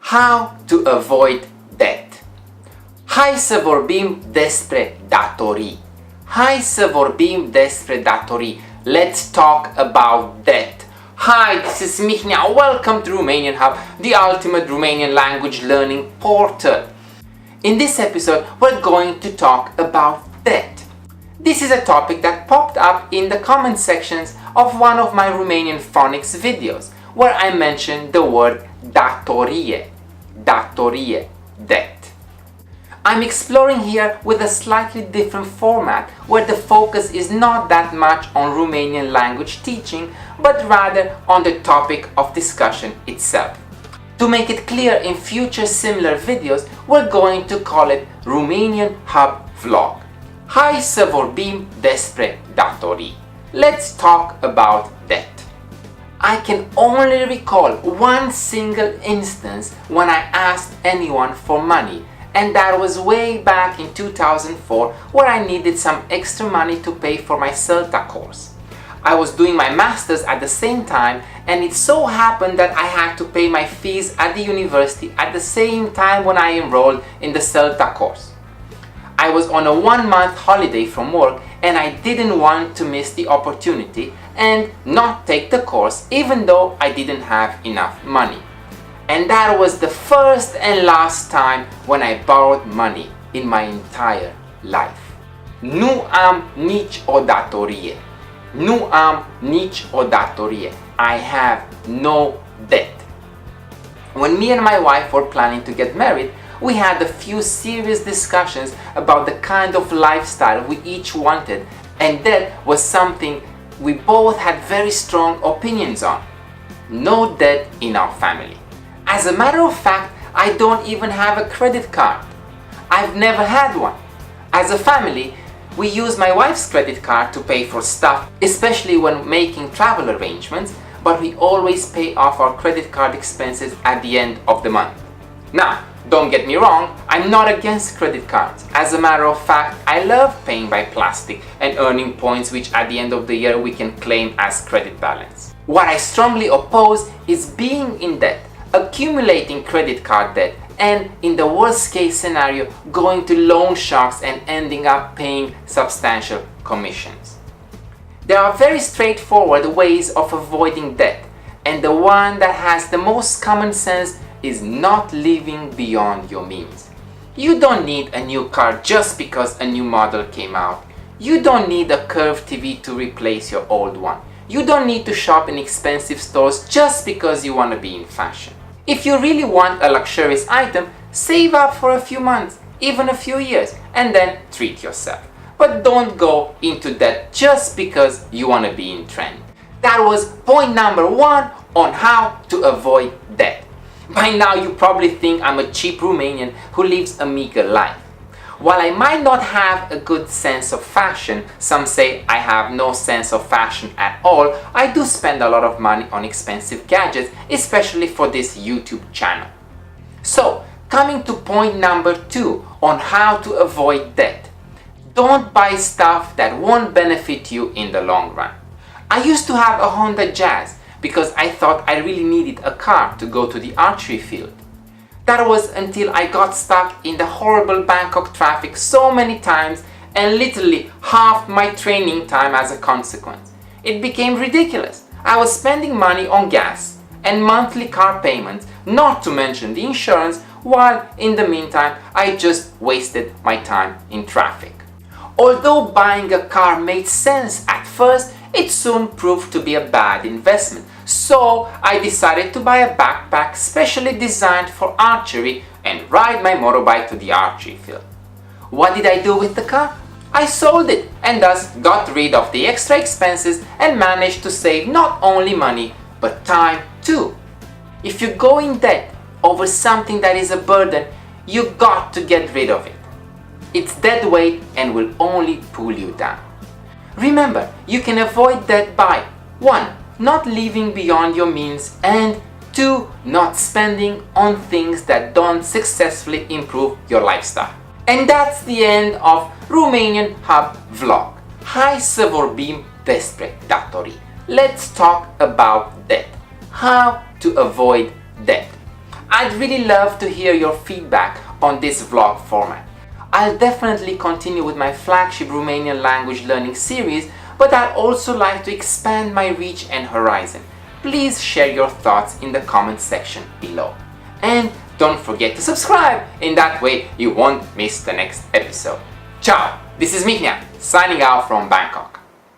How to avoid debt. Hai să vorbim despre datorii. Hai să vorbim despre datorii. Let's talk about debt. Hi, this is Mihnea. Welcome to Romanian Hub, the ultimate Romanian language learning portal. In this episode, we're going to talk about debt. This is a topic that popped up in the comment sections of one of my Romanian phonics videos, where I mentioned the word datorie. Datorie, debt. I'm exploring here with a slightly different format where the focus is not that much on Romanian language teaching, but rather on the topic of discussion itself. To make it clear in future similar videos, we're going to call it Romanian Hub Vlog. Hai să vorbim despre datorii. Let's talk about debt. I can only recall one single instance when I asked anyone for money, and that was way back in 2004, where I needed some extra money to pay for my CELTA course. I was doing my master's at the same time, and it so happened that I had to pay my fees at the university at the same time when I enrolled in the CELTA course. I was on a 1-month holiday from work, and I didn't want to miss the opportunity and not take the course even though I didn't have enough money. And that was the first and last time when I borrowed money in my entire life. Nu am nici o datorie. Nu am nici o datorie. I have no debt. When me and my wife were planning to get married, we had a few serious discussions about the kind of lifestyle we each wanted, and that was something we both had very strong opinions on. No debt in our family. As a matter of fact, I don't even have a credit card. I've never had one. As a family, we use my wife's credit card to pay for stuff, especially when making travel arrangements, but we always pay off our credit card expenses at the end of the month. Now, don't get me wrong, I'm not against credit cards. As a matter of fact, I love paying by plastic and earning points which at the end of the year we can claim as credit balance. What I strongly oppose is being in debt, accumulating credit card debt, and in the worst case scenario, going to loan sharks and ending up paying substantial commissions. There are very straightforward ways of avoiding debt, and the one that has the most common sense is not living beyond your means. You don't need a new car just because a new model came out. You don't need a curved TV to replace your old one. You don't need to shop in expensive stores just because you want to be in fashion. If you really want a luxurious item, save up for a few months, even a few years, and then treat yourself. But don't go into debt just because you want to be in trend. That was point number 1 on how to avoid debt. By now you probably think I'm a cheap Romanian who lives a meager life. While I might not have a good sense of fashion, some say I have no sense of fashion at all, I do spend a lot of money on expensive gadgets, especially for this YouTube channel. So, coming to point number 2 on how to avoid debt. Don't buy stuff that won't benefit you in the long run. I used to have a Honda Jazz because I thought I really needed a car to go to the archery field. That was until I got stuck in the horrible Bangkok traffic so many times and literally halved my training time as a consequence. It became ridiculous. I was spending money on gas and monthly car payments, not to mention the insurance, while in the meantime I just wasted my time in traffic. Although buying a car made sense at first, it soon proved to be a bad investment, so I decided to buy a backpack specially designed for archery and ride my motorbike to the archery field. What did I do with the car? I sold it and thus got rid of the extra expenses and managed to save not only money but time too. If you go in debt over something that is a burden, you got to get rid of it. It's dead weight and will only pull you down. Remember, you can avoid debt by 1. Not living beyond your means, and 2. Not spending on things that don't successfully improve your lifestyle. And that's the end of Romanian Hub Vlog. Hai să vorbim despre datorii. Let's talk about debt. How to avoid debt. I'd really love to hear your feedback on this vlog format. I'll definitely continue with my flagship Romanian language learning series, but I'd also like to expand my reach and horizon. Please share your thoughts in the comment section below. And don't forget to subscribe, in that way you won't miss the next episode. Ciao, this is Mihnea, signing out from Bangkok.